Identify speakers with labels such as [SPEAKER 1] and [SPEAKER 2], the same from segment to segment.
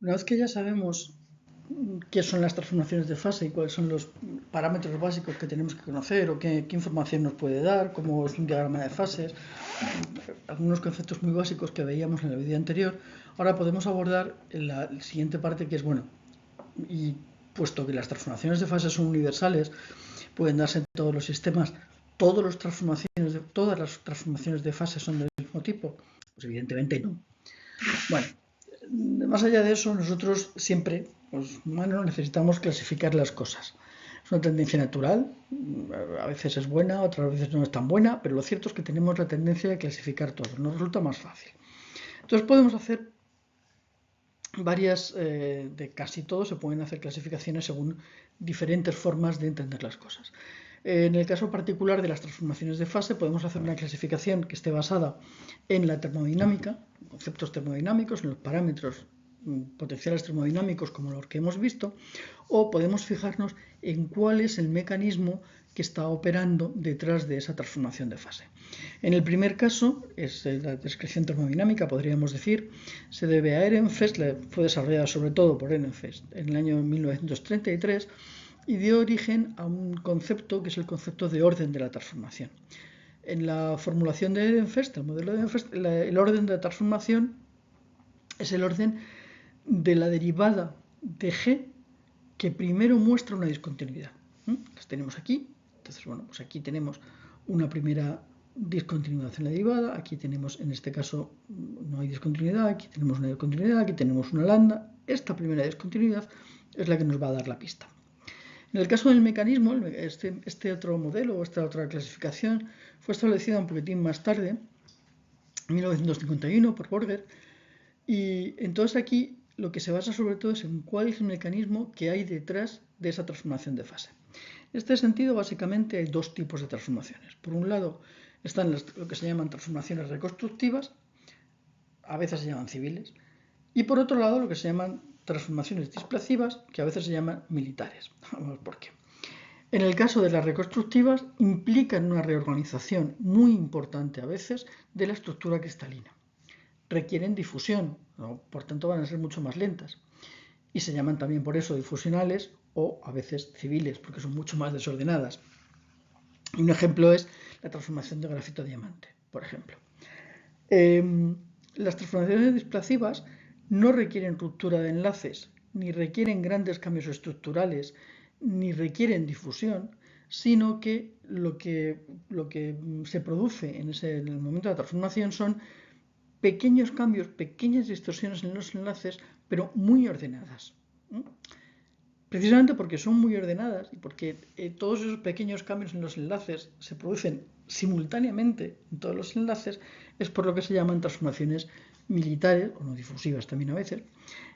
[SPEAKER 1] Una vez que ya sabemos qué son las transformaciones de fase y cuáles son los parámetros básicos que tenemos que conocer o qué información nos puede dar, cómo es un diagrama de fases, algunos conceptos muy básicos que veíamos en el vídeo anterior, ahora podemos abordar la siguiente parte que es, bueno, y puesto que las transformaciones de fase son universales, pueden darse en todos los sistemas, todas las transformaciones de fase son del mismo tipo, pues evidentemente no. Bueno, más allá de eso, nosotros siempre, los humanos, necesitamos clasificar las cosas. Es una tendencia natural, a veces es buena, otras veces no es tan buena, pero lo cierto es que tenemos la tendencia de clasificar todo, nos resulta más fácil. Entonces podemos hacer de casi todo se pueden hacer clasificaciones según diferentes formas de entender las cosas. En el caso particular de las transformaciones de fase, podemos hacer una clasificación que esté basada en la termodinámica, conceptos termodinámicos, en los parámetros potenciales termodinámicos como los que hemos visto, o podemos fijarnos en cuál es el mecanismo que está operando detrás de esa transformación de fase. En el primer caso, es la descripción termodinámica, podríamos decir, se debe a Ehrenfest, fue desarrollada sobre todo por Ehrenfest en el año 1933 y dio origen a un concepto que es el concepto de orden de la transformación. En la formulación de Ehrenfest, el modelo de Ehrenfest, el orden de la transformación es el orden de la derivada de G que primero muestra una discontinuidad. Las tenemos aquí. Entonces, bueno, pues aquí tenemos una primera discontinuidad en la derivada, aquí tenemos, en este caso, no hay discontinuidad, aquí tenemos una discontinuidad, aquí tenemos una lambda. Esta primera discontinuidad es la que nos va a dar la pista. En el caso del mecanismo, este otro modelo, esta otra clasificación, fue establecida un poquitín más tarde, en 1951, por Borger, y entonces aquí lo que se basa sobre todo es en cuál es el mecanismo que hay detrás de esa transformación de fase. En este sentido, básicamente hay dos tipos de transformaciones. Por un lado, están lo que se llaman transformaciones reconstructivas, a veces se llaman civiles, y por otro lado, lo que se llaman transformaciones displacivas, que a veces se llaman militares. Vamos por qué. En el caso de las reconstructivas, implican una reorganización muy importante a veces de la estructura cristalina. Requieren difusión, ¿no? Por tanto van a ser mucho más lentas. Y se llaman también por eso difusionales o a veces civiles, porque son mucho más desordenadas. Y un ejemplo es la transformación de grafito a diamante, por ejemplo. Las transformaciones displacivas no requieren ruptura de enlaces, ni requieren grandes cambios estructurales, ni requieren difusión, sino que lo que se produce en el momento de la transformación son pequeños cambios, pequeñas distorsiones en los enlaces, pero muy ordenadas. Precisamente porque son muy ordenadas y porque todos esos pequeños cambios en los enlaces se producen simultáneamente en todos los enlaces, es por lo que se llaman transformaciones militares, o no difusivas también a veces,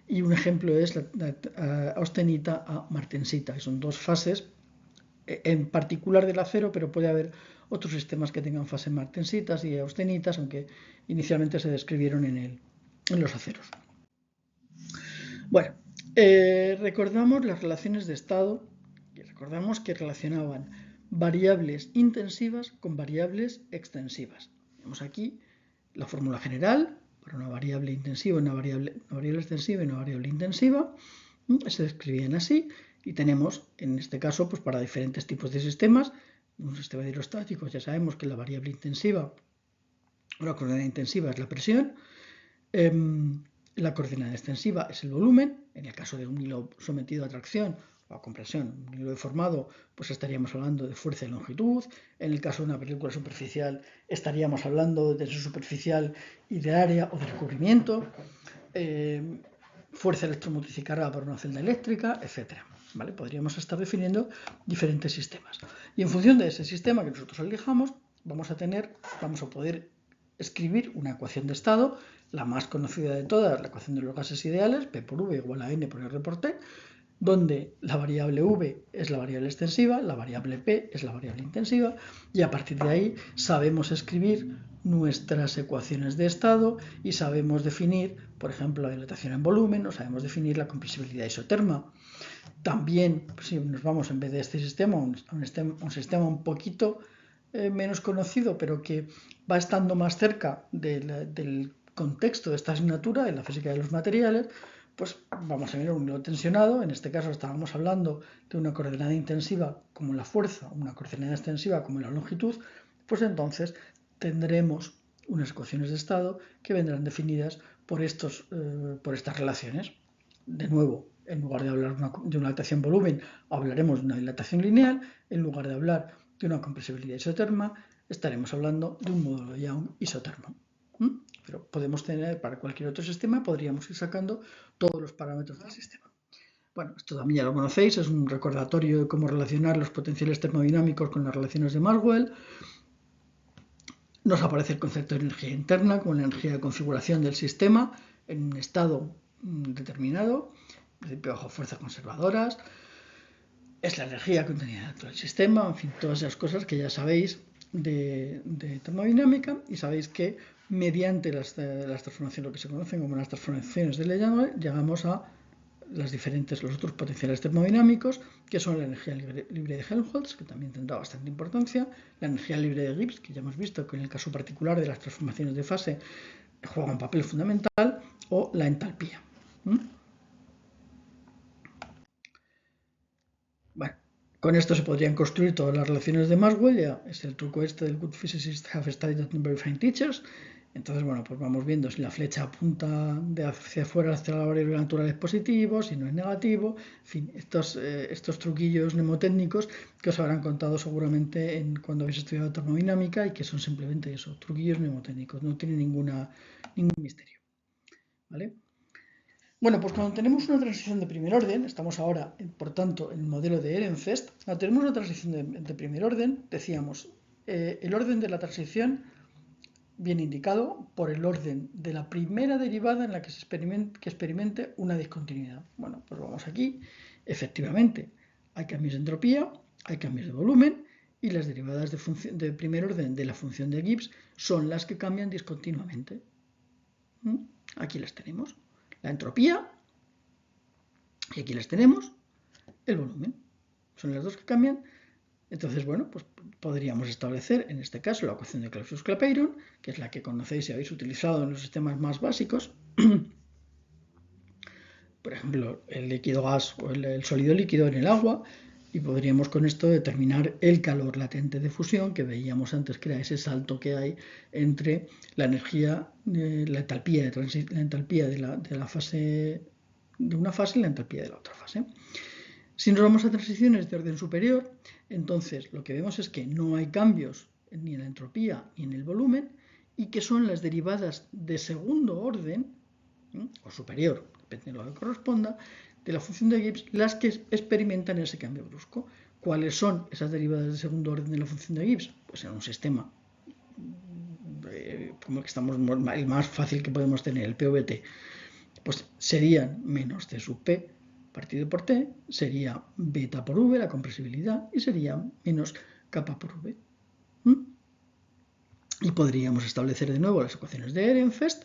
[SPEAKER 1] y un ejemplo es la austenita a martensita, que son dos fases, en particular del acero, pero puede haber otros sistemas que tengan fases martensitas y austenitas, aunque inicialmente se describieron en los aceros. Bueno, recordamos las relaciones de estado y recordamos que relacionaban variables intensivas con variables extensivas. Tenemos aquí la fórmula general para una variable intensiva, una variable extensiva y una variable intensiva. Se describían así y tenemos, en este caso, pues para diferentes tipos de sistemas, un sistema de hidrostáticos ya sabemos que la variable intensiva o la coordenada intensiva es la presión. La coordenada extensiva es el volumen. En el caso de un hilo sometido a tracción o a compresión, un hilo deformado, pues estaríamos hablando de fuerza y longitud. En el caso de una película superficial, estaríamos hablando de tensión superficial y de área o de recubrimiento. Fuerza electromotriz y carga para una celda eléctrica, etc. ¿Vale? Podríamos estar definiendo diferentes sistemas. Y en función de ese sistema que nosotros elijamos, vamos a poder escribir una ecuación de estado, la más conocida de todas, la ecuación de los gases ideales, P por V igual a N por R por T, donde la variable V es la variable extensiva, la variable P es la variable intensiva, y a partir de ahí sabemos escribir nuestras ecuaciones de estado y sabemos definir, por ejemplo, la dilatación en volumen, o sabemos definir la compresibilidad isoterma. También, si nos vamos en vez de este sistema a un sistema un poquito menos conocido, pero que va estando más cerca del contexto de esta asignatura, en la física de los materiales, pues vamos a ver un hilo tensionado. En este caso estábamos hablando de una coordenada intensiva como la fuerza, una coordenada extensiva como la longitud, pues entonces tendremos unas ecuaciones de estado que vendrán definidas por estas relaciones. De nuevo, en lugar de hablar de una dilatación volumen, hablaremos de una dilatación lineal. En lugar de hablar de una compresibilidad isoterma, estaremos hablando de un módulo de Young isotermo. Pero podemos tener, para cualquier otro sistema, podríamos ir sacando todos los parámetros del sistema. Bueno, esto también ya lo conocéis, es un recordatorio de cómo relacionar los potenciales termodinámicos con las relaciones de Maxwell. Nos aparece el concepto de energía interna como la energía de configuración del sistema en un estado determinado, principio bajo fuerzas conservadoras. Es la energía contenida dentro del sistema, en fin, todas esas cosas que ya sabéis de termodinámica, y sabéis que mediante las transformaciones, lo que se conocen como las transformaciones de Legendre, llegamos a los otros potenciales termodinámicos, que son la energía libre de Helmholtz, que también tendrá bastante importancia, la energía libre de Gibbs, que ya hemos visto que en el caso particular de las transformaciones de fase juega un papel fundamental, o la entalpía. Bueno, con esto se podrían construir todas las relaciones de Maxwell, ya es el truco este del good physicists have studied and very fine teachers. Entonces, bueno, pues vamos viendo si la flecha apunta de hacia afuera hacia la variable natural es positivo, si no es negativo, en fin, estos truquillos mnemotécnicos que os habrán contado seguramente cuando habéis estudiado termodinámica, y que son simplemente eso, truquillos mnemotécnicos, no tienen ningún misterio, ¿vale? Bueno, pues cuando tenemos una transición de primer orden, estamos ahora, por tanto, en el modelo de Ehrenfest, cuando tenemos una transición de primer orden, decíamos, el orden de la transición viene indicado por el orden de la primera derivada en la que experimente una discontinuidad. Bueno, pues vamos aquí, efectivamente, hay cambios de entropía, hay cambios de volumen, y las derivadas de primer orden de la función de Gibbs son las que cambian discontinuamente. Aquí las tenemos. La entropía, y aquí las tenemos, el volumen. Son las dos que cambian. Entonces, bueno, pues podríamos establecer, en este caso, la ecuación de Clausius-Clapeyron, que es la que conocéis y habéis utilizado en los sistemas más básicos. Por ejemplo, el líquido gas o el sólido líquido en el agua. Y podríamos con esto determinar el calor latente de fusión, que veíamos antes que era ese salto que hay entre la energía, la entalpía de la fase de una fase y la entalpía de la otra fase. Si nos vamos a transiciones de orden superior, entonces lo que vemos es que no hay cambios ni en la entropía ni en el volumen, y que son las derivadas de segundo orden, o superior, depende de lo que corresponda, de la función de Gibbs, las que experimentan ese cambio brusco. ¿Cuáles son esas derivadas de segundo orden de la función de Gibbs? Pues en un sistema como el que estamos, el más fácil que podemos tener, el PVT, pues serían menos C sub P partido por T, sería beta por V, la compresibilidad, y sería menos kappa por V. Y podríamos establecer de nuevo las ecuaciones de Ehrenfest,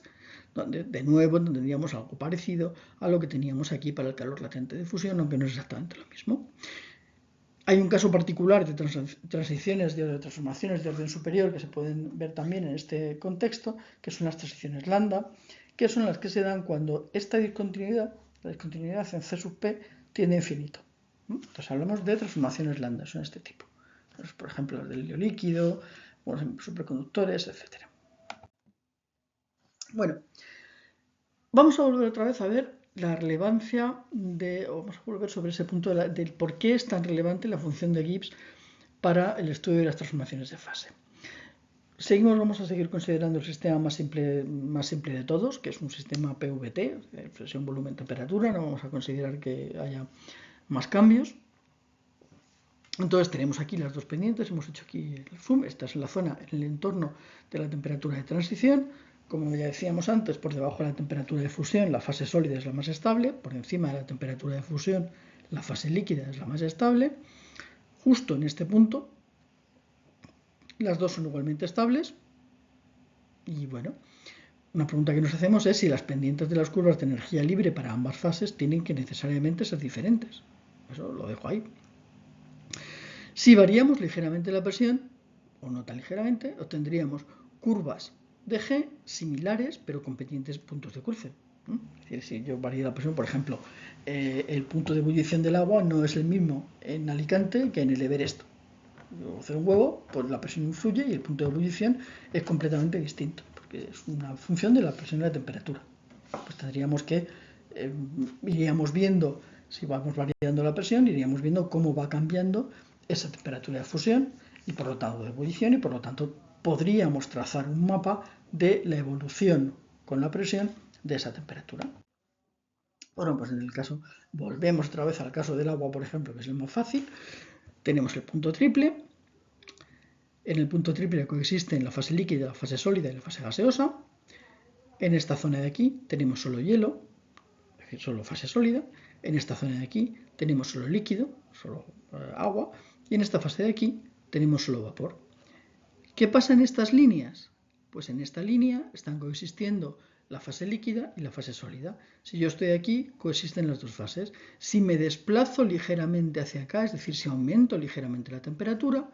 [SPEAKER 1] donde de nuevo tendríamos algo parecido a lo que teníamos aquí para el calor latente de fusión, aunque no es exactamente lo mismo. Hay un caso particular de transiciones de transformaciones de orden superior que se pueden ver también en este contexto, que son las transiciones lambda, que son las que se dan cuando esta discontinuidad, la discontinuidad en C sub P, tiende a infinito. Entonces hablamos de transformaciones lambda, son este tipo. Pues, por ejemplo, las del helio líquido, superconductores, etc. Bueno, vamos a volver otra vez a ver la relevancia vamos a volver sobre ese punto del por qué es tan relevante la función de Gibbs para el estudio de las transformaciones de fase. Vamos a seguir considerando el sistema más simple de todos, que es un sistema PVT, presión, volumen, temperatura. No vamos a considerar que haya más cambios. Entonces tenemos aquí las dos pendientes, hemos hecho aquí el zoom, esta es la zona en el entorno de la temperatura de transición. Como ya decíamos antes, por debajo de la temperatura de fusión la fase sólida es la más estable, por encima de la temperatura de fusión la fase líquida es la más estable. Justo en este punto las dos son igualmente estables, y bueno, una pregunta que nos hacemos es si las pendientes de las curvas de energía libre para ambas fases tienen que necesariamente ser diferentes. Eso lo dejo ahí. Si variamos ligeramente la presión, o no tan ligeramente, obtendríamos curvas de G similares, pero con pendientes puntos de cruce. Es decir, si yo varío la presión, por ejemplo, el punto de ebullición del agua no es el mismo en Alicante que en el Everest. Yo hacer un huevo, pues la presión influye y el punto de ebullición es completamente distinto, porque es una función de la presión y la temperatura. Pues tendríamos que, iríamos viendo, si vamos variando la presión, iríamos viendo cómo va cambiando esa temperatura de fusión y por lo tanto de ebullición, y por lo tanto podríamos trazar un mapa de la evolución con la presión de esa temperatura. Bueno, pues en el caso, volvemos otra vez al caso del agua, por ejemplo, que es el más fácil. Tenemos el punto triple. En el punto triple coexisten la fase líquida, la fase sólida y la fase gaseosa. En esta zona de aquí tenemos solo hielo, es decir, solo fase sólida. En esta zona de aquí tenemos solo líquido, solo agua. Y en esta fase de aquí tenemos solo vapor. ¿Qué pasa en estas líneas? Pues en esta línea están coexistiendo la fase líquida y la fase sólida. Si yo estoy aquí, coexisten las dos fases. Si me desplazo ligeramente hacia acá, es decir, si aumento ligeramente la temperatura,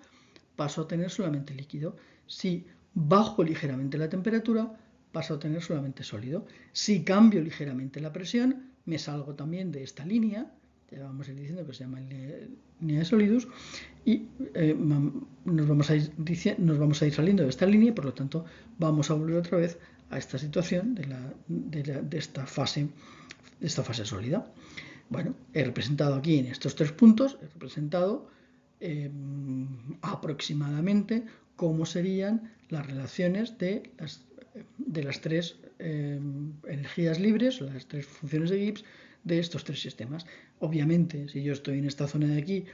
[SPEAKER 1] paso a tener solamente líquido. Si bajo ligeramente la temperatura, paso a tener solamente sólido. Si cambio ligeramente la presión, me salgo también de esta línea, ya vamos a ir diciendo que se llama línea de sólidos, y nos vamos a ir saliendo de esta línea y por lo tanto vamos a volver otra vez a esta situación de esta fase sólida. Bueno, he representado aquí en estos 3 puntos, he representado aproximadamente cómo serían las relaciones de las 3 energías libres, las 3 funciones de Gibbs de estos 3 sistemas. Obviamente, si yo estoy en esta zona de aquí,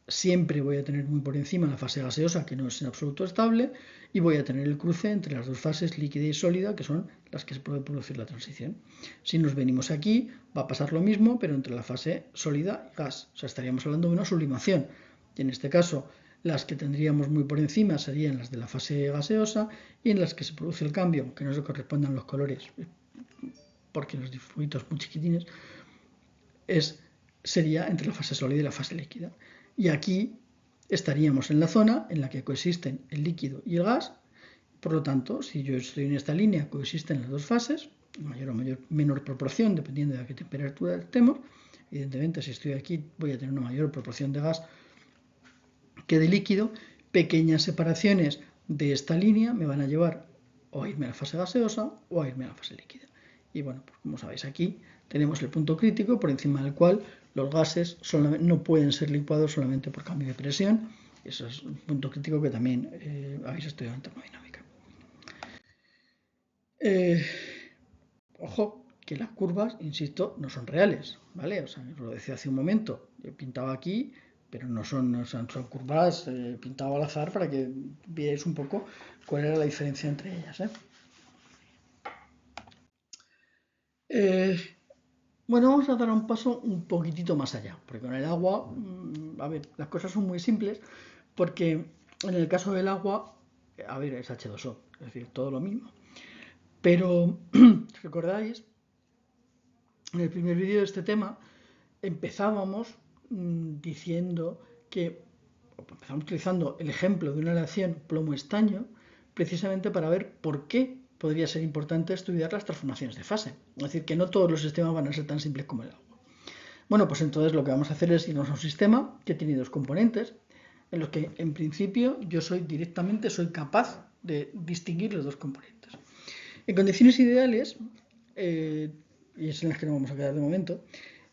[SPEAKER 1] siempre voy a tener muy por encima la fase gaseosa, que no es en absoluto estable, y voy a tener el cruce entre las dos fases líquida y sólida, que son las que se puede producir la transición. Si nos venimos aquí, va a pasar lo mismo, pero entre la fase sólida y gas. O sea, estaríamos hablando de una sublimación. Y en este caso, las que tendríamos muy por encima serían las de la fase gaseosa, y en las que se produce el cambio, aunque no se correspondan los colores, porque los difumitos muy chiquitines, sería entre la fase sólida y la fase líquida. Y aquí estaríamos en la zona en la que coexisten el líquido y el gas. Por lo tanto, si yo estoy en esta línea, coexisten las dos fases, en mayor o menor proporción, dependiendo de a qué temperatura estemos. Evidentemente, si estoy aquí, voy a tener una mayor proporción de gas que de líquido. Pequeñas separaciones de esta línea me van a llevar o a irme a la fase gaseosa o a irme a la fase líquida. Y bueno, pues como sabéis, aquí tenemos el punto crítico por encima del cual los gases no pueden ser licuados solamente por cambio de presión. Eso es un punto crítico que también habéis estudiado en termodinámica. Ojo, que las curvas, insisto, no son reales, ¿vale? O sea, os lo decía hace un momento, yo pintaba aquí, pero no son curvas pintado al azar para que veáis un poco cuál era la diferencia entre ellas. Bueno, vamos a dar un paso un poquitito más allá, porque con el agua, a ver, las cosas son muy simples, porque en el caso del agua, a ver, es H2O, es decir, todo lo mismo. Pero, si recordáis, en el primer vídeo de este tema, empezábamos diciendo que, empezamos utilizando el ejemplo de una reacción plomo-estaño, precisamente para ver por qué podría ser importante estudiar las transformaciones de fase. Es decir, que no todos los sistemas van a ser tan simples como el agua. Bueno, pues entonces lo que vamos a hacer es irnos a un sistema que tiene dos componentes, en los que en principio yo soy capaz de distinguir los dos componentes. En condiciones ideales, y es en las que nos vamos a quedar de momento,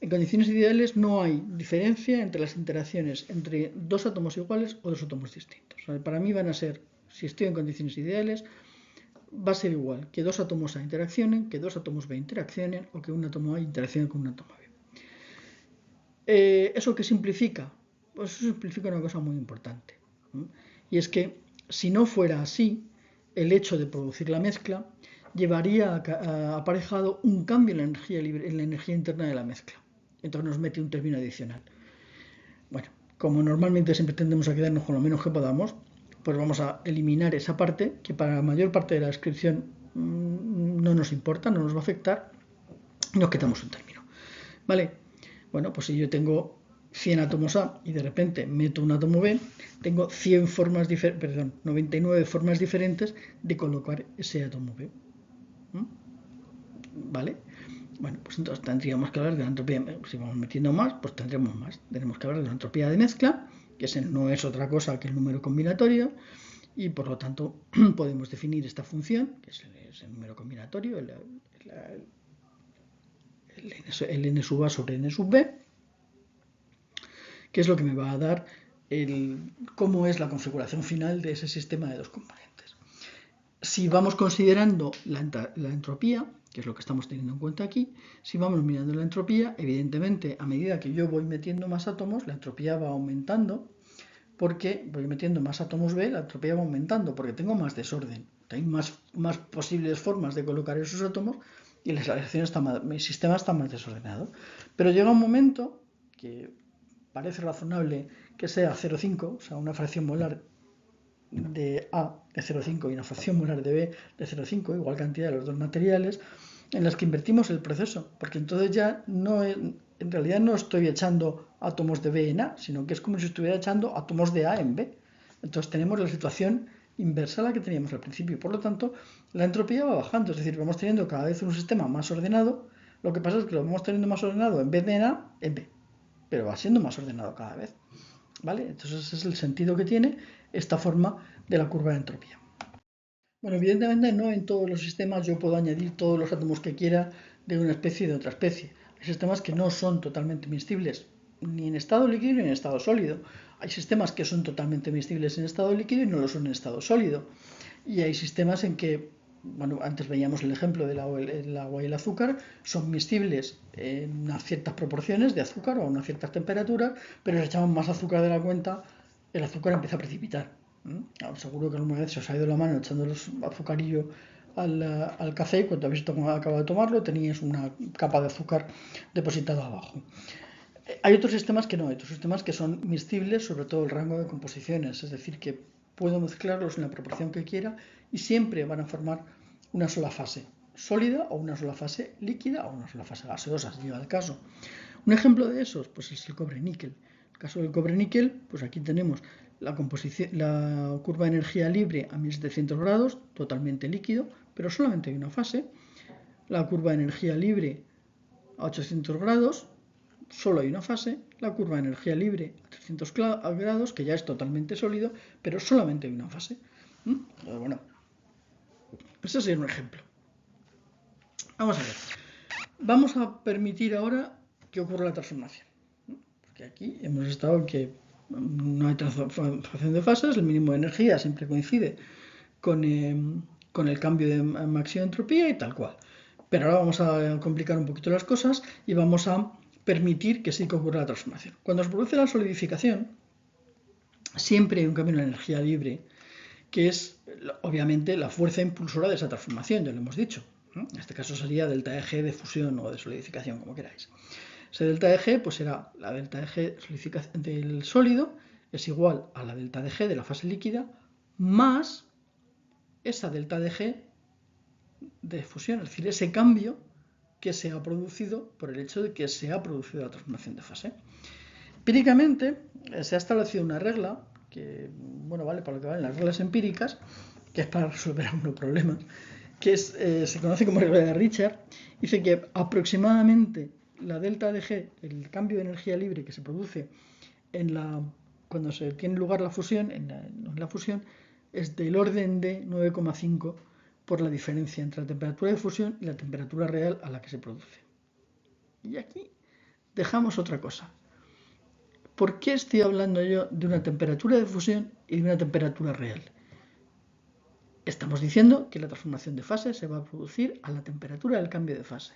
[SPEAKER 1] en condiciones ideales no hay diferencia entre las interacciones entre dos átomos iguales o dos átomos distintos. O sea, para mí van a ser, si estoy en condiciones ideales, va a ser igual que dos átomos A interaccionen, que dos átomos B interaccionen o que un átomo A interaccione con un átomo B. ¿Eso qué simplifica? Pues eso simplifica una cosa muy importante. Y es que si no fuera así, el hecho de producir la mezcla llevaría aparejado un cambio en la energía interna de la mezcla. Entonces nos mete un término adicional. Bueno, como normalmente siempre tendemos a quedarnos con lo menos que podamos, pues vamos a eliminar esa parte que para la mayor parte de la descripción no nos importa, no nos va a afectar, y nos quitamos un término. ¿Vale? Bueno, pues si yo tengo 100 átomos A y de repente meto un átomo B, tengo 99 formas diferentes de colocar ese átomo B. ¿Vale? Bueno, pues entonces tendríamos que hablar de la entropía. Si vamos metiendo más, pues tendremos más. Tenemos que hablar de la entropía de mezcla, que no es otra cosa que el número combinatorio, y por lo tanto podemos definir esta función, que es el número combinatorio, el n sub a sobre n sub b, que es lo que me va a dar cómo es la configuración final de ese sistema de dos componentes. Si vamos considerando la entropía, que es lo que estamos teniendo en cuenta aquí, si vamos mirando la entropía, evidentemente a medida que yo voy metiendo más átomos, la entropía va aumentando, porque voy metiendo más átomos B, la entropía va aumentando, porque tengo más desorden, hay más posibles formas de colocar esos átomos y mi sistema está más desordenado. Pero llega un momento que parece razonable que sea 0,5, o sea, una fracción molar de A de 0,5 y una fracción molar de B de 0,5, igual cantidad de los dos materiales, en las que invertimos el proceso, porque entonces ya en realidad no estoy echando átomos de B en A, sino que es como si estuviera echando átomos de A en B. Entonces tenemos la situación inversa a la que teníamos al principio y por lo tanto la entropía va bajando, es decir, vamos teniendo cada vez un sistema más ordenado. Lo que pasa es que lo vamos teniendo más ordenado en vez de en A, en B, pero va siendo más ordenado cada vez. ¿Vale? Entonces ese es el sentido que tiene esta forma de la curva de entropía. Bueno, evidentemente no en todos los sistemas yo puedo añadir todos los átomos que quiera de una especie y de otra especie. Hay sistemas que no son totalmente miscibles, ni en estado líquido ni en estado sólido. Hay sistemas que son totalmente miscibles en estado líquido y no lo son en estado sólido. Y hay sistemas en que, bueno, antes veíamos el ejemplo del agua y el azúcar, son miscibles en unas ciertas proporciones de azúcar o a unas ciertas temperaturas, pero si echamos más azúcar de la cuenta, el azúcar empieza a precipitar. Seguro que alguna vez se os ha ido la mano echando los azucarillo al café y cuando habéis acabado de tomarlo teníais una capa de azúcar depositada abajo. Hay otros sistemas que no, hay otros sistemas que son miscibles sobre todo el rango de composiciones, es decir, que puedo mezclarlos en la proporción que quiera y siempre van a formar una sola fase sólida o una sola fase líquida o una sola fase gaseosa, si llega el caso. Un ejemplo de esos pues es el cobre-níquel. En el caso del cobre-níquel, pues aquí tenemos la curva de energía libre a 1700 grados, totalmente líquido, pero solamente hay una fase. La curva de energía libre a 800 grados, solo hay una fase. La curva de energía libre a 300 grados, que ya es totalmente sólido, pero solamente hay una fase. Bueno, ese sería un ejemplo. Vamos a ver. Vamos a permitir ahora que ocurra la transformación. Porque aquí hemos estado en que no hay transformación de fases, el mínimo de energía siempre coincide con el cambio de máxima entropía y tal cual. Pero ahora vamos a complicar un poquito las cosas y vamos a permitir que sí que ocurra la transformación. Cuando se produce la solidificación, siempre hay un cambio en la energía libre, que es obviamente la fuerza impulsora de esa transformación, ya lo hemos dicho. En este caso sería delta de G de fusión o de solidificación, como queráis. Ese delta de G pues será la delta de G del sólido es igual a la delta de G de la fase líquida más esa delta de G de fusión, es decir, ese cambio que se ha producido por el hecho de que se ha producido la transformación de fase. Empíricamente se ha establecido una regla que, bueno, vale para lo que valen las reglas empíricas, que es para resolver algunos problemas, que se conoce como regla de Richard. Dice que aproximadamente la delta de G, el cambio de energía libre que se produce cuando se tiene lugar la fusión, en la fusión, es del orden de 9,5 por la diferencia entre la temperatura de fusión y la temperatura real a la que se produce. Y aquí dejamos otra cosa. ¿Por qué estoy hablando yo de una temperatura de fusión y de una temperatura real? Estamos diciendo que la transformación de fase se va a producir a la temperatura del cambio de fase.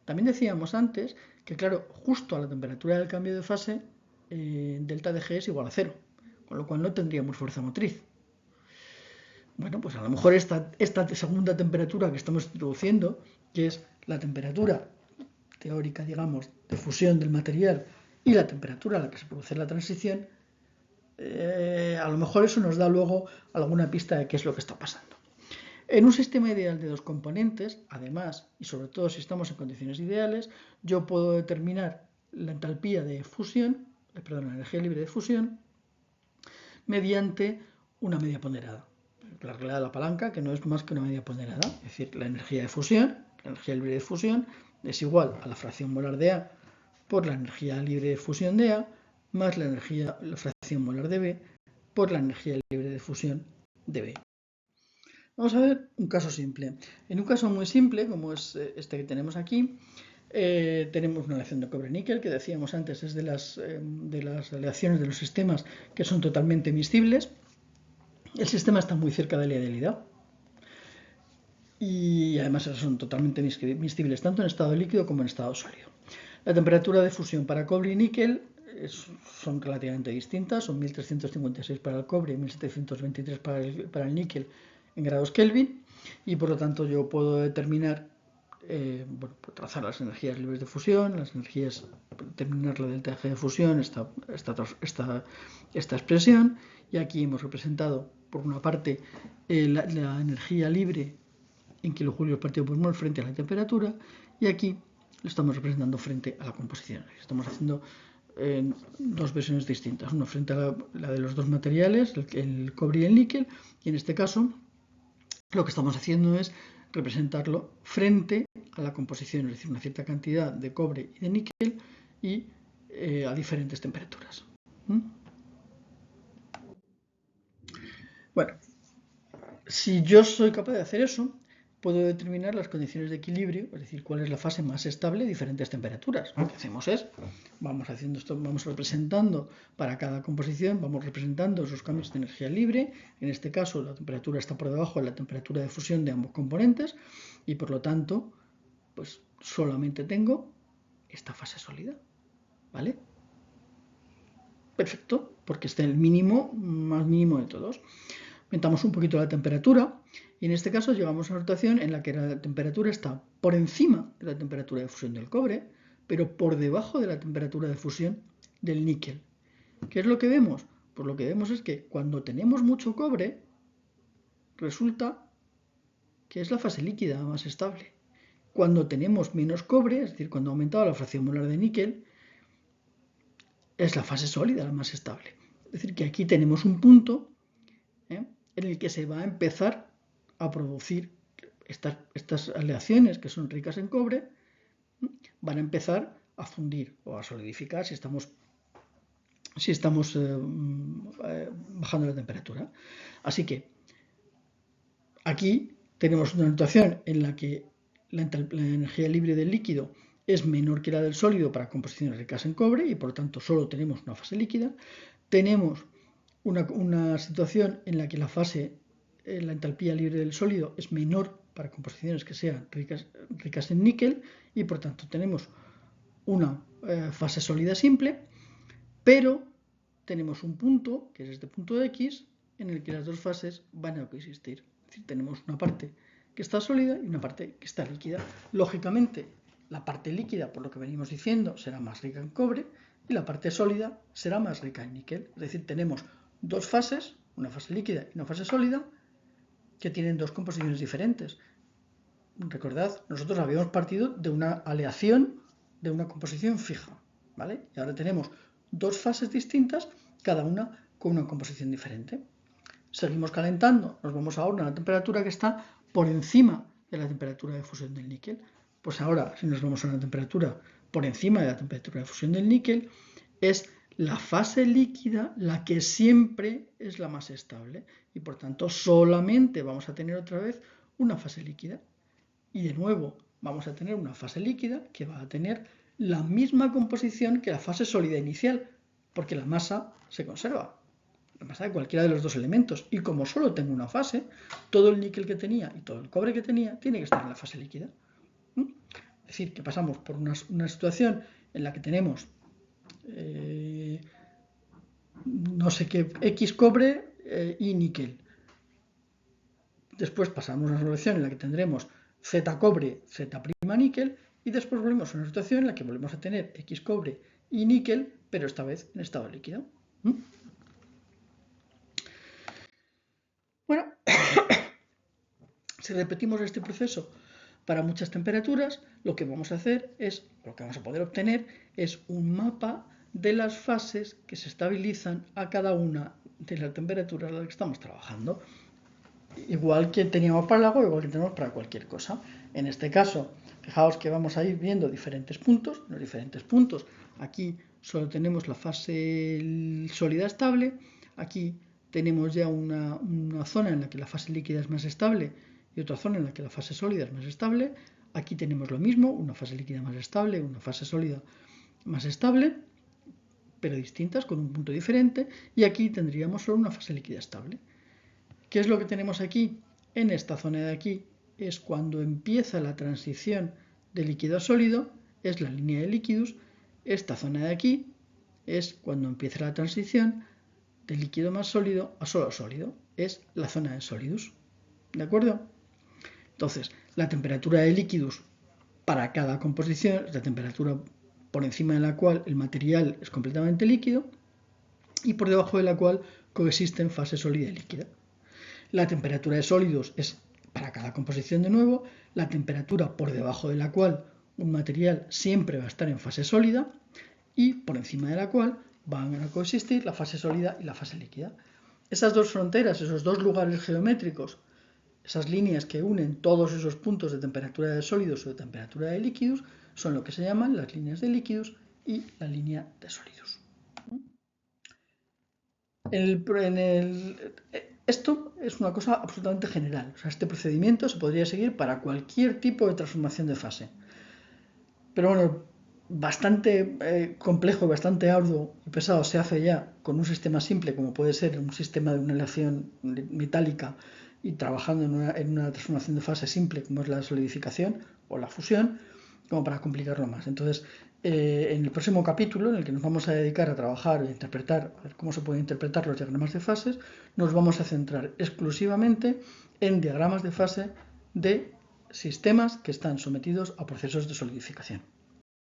[SPEAKER 1] También decíamos antes que, claro, justo a la temperatura del cambio de fase, delta de G es igual a 0, con lo cual no tendríamos fuerza motriz. Bueno, pues a lo mejor esta segunda temperatura que estamos introduciendo, que es la temperatura teórica, digamos, de fusión del material y la temperatura a la que se produce la transición, a lo mejor eso nos da luego alguna pista de qué es lo que está pasando. En un sistema ideal de dos componentes, además, y sobre todo si estamos en condiciones ideales, yo puedo determinar la entalpía de fusión, la energía libre de fusión, mediante una media ponderada. La regla de la palanca, que no es más que una media ponderada, es decir, la energía de fusión, la energía libre de fusión, es igual a la fracción molar de A por la energía libre de fusión de A más la fracción molar de B por la energía libre de fusión de B. Vamos a ver un caso simple. En un caso muy simple, como es este que tenemos aquí, tenemos una aleación de cobre-níquel, que decíamos antes es de las aleaciones de los sistemas que son totalmente miscibles. El sistema está muy cerca de la idealidad y además son totalmente miscibles tanto en estado líquido como en estado sólido. La temperatura de fusión para cobre y níquel son relativamente distintas, son 1356 para el cobre y 1723 para el níquel en grados Kelvin, y por lo tanto yo puedo determinar, trazar las energías libres de fusión, las energías, determinar la delta G de fusión, esta expresión, y aquí hemos representado por una parte la energía libre en kilojulios partido por mol frente a la temperatura, y aquí lo estamos representando frente a la composición. Estamos haciendo dos versiones distintas, una frente a la de los dos materiales, el cobre y el níquel, y en este caso lo que estamos haciendo es representarlo frente a la composición, es decir, una cierta cantidad de cobre y de níquel y a diferentes temperaturas. Bueno, si yo soy capaz de hacer eso, puedo determinar las condiciones de equilibrio, es decir, cuál es la fase más estable a diferentes temperaturas. Lo que hacemos es, vamos haciendo esto, vamos representando para cada composición, vamos representando esos cambios de energía libre. En este caso, la temperatura está por debajo de la temperatura de fusión de ambos componentes y por lo tanto, pues solamente tengo esta fase sólida, ¿vale? Perfecto, porque está el mínimo más mínimo de todos. Aumentamos un poquito la temperatura y en este caso llegamos a una situación en la que la temperatura está por encima de la temperatura de fusión del cobre, pero por debajo de la temperatura de fusión del níquel. ¿Qué es lo que vemos? Pues lo que vemos es que cuando tenemos mucho cobre, resulta que es la fase líquida más estable. Cuando tenemos menos cobre, es decir, cuando ha aumentado la fracción molar de níquel, es la fase sólida la más estable. Es decir, que aquí tenemos un punto en el que se va a empezar a producir estas aleaciones que son ricas en cobre, van a empezar a fundir o a solidificar si estamos bajando la temperatura. Así que aquí tenemos una situación en la que la energía libre del líquido es menor que la del sólido para composiciones ricas en cobre y por lo tanto solo tenemos una fase líquida. Tenemos una situación en la que la entalpía libre del sólido es menor para composiciones que sean ricas en níquel y por tanto tenemos una fase sólida simple, pero tenemos un punto, que es este punto X, en el que las dos fases van a coexistir. Es decir, tenemos una parte que está sólida y una parte que está líquida. Lógicamente, la parte líquida, por lo que venimos diciendo, será más rica en cobre y la parte sólida será más rica en níquel. Es decir, tenemos dos fases, una fase líquida y una fase sólida, que tienen dos composiciones diferentes. Recordad, nosotros habíamos partido de una aleación de una composición fija, ¿vale? Y ahora tenemos dos fases distintas, cada una con una composición diferente. Seguimos calentando, nos vamos ahora a una temperatura que está por encima de la temperatura de fusión del níquel. Pues ahora, si nos vamos a una temperatura por encima de la temperatura de fusión del níquel, es la fase líquida la que siempre es la más estable y por tanto solamente vamos a tener otra vez una fase líquida. Y de nuevo vamos a tener una fase líquida que va a tener la misma composición que la fase sólida inicial, porque la masa se conserva, la masa de cualquiera de los dos elementos. Y como solo tengo una fase, todo el níquel que tenía y todo el cobre que tenía tiene que estar en la fase líquida. Es decir, que pasamos por una situación en la que tenemos no sé qué, X cobre y níquel. Después pasamos a una situación en la que tendremos Z cobre, Z' níquel, y después volvemos a una situación en la que volvemos a tener X cobre y níquel, pero esta vez en estado líquido. Bueno, si repetimos este proceso para muchas temperaturas, lo que vamos a poder obtener es un mapa de las fases que se estabilizan a cada una de las temperaturas a las que estamos trabajando. Igual que teníamos para el agua, igual que tenemos para cualquier cosa. En este caso, fijaos que vamos a ir viendo diferentes puntos. Los diferentes puntos, aquí solo tenemos la fase sólida estable, aquí tenemos ya una zona en la que la fase líquida es más estable y otra zona en la que la fase sólida es más estable. Aquí tenemos lo mismo, una fase líquida más estable, una fase sólida más estable, pero distintas, con un punto diferente, y aquí tendríamos solo una fase líquida estable. ¿Qué es lo que tenemos aquí? En esta zona de aquí es cuando empieza la transición de líquido a sólido, es la línea de líquidos. Esta zona de aquí es cuando empieza la transición de líquido más sólido a solo sólido, es la zona de sólidos. ¿De acuerdo? Entonces, la temperatura de líquidos para cada composición es la temperatura por encima de la cual el material es completamente líquido y por debajo de la cual coexisten fase sólida y líquida. La temperatura de sólidos es para cada composición de nuevo, la temperatura por debajo de la cual un material siempre va a estar en fase sólida y por encima de la cual van a coexistir la fase sólida y la fase líquida. Esas dos fronteras, esos dos lugares geométricos, esas líneas que unen todos esos puntos de temperatura de sólidos o de temperatura de líquidos, son lo que se llaman las líneas de líquidos y la línea de sólidos. Esto es una cosa absolutamente general. O sea, este procedimiento se podría seguir para cualquier tipo de transformación de fase. Pero bueno, bastante complejo, bastante arduo y pesado se hace ya con un sistema simple, como puede ser un sistema de una aleación metálica y trabajando en una transformación de fase simple, como es la solidificación o la fusión, como para complicarlo más. Entonces, en el próximo capítulo, en el que nos vamos a dedicar a trabajar e interpretar, a ver cómo se pueden interpretar los diagramas de fases, nos vamos a centrar exclusivamente en diagramas de fase de sistemas que están sometidos a procesos de solidificación.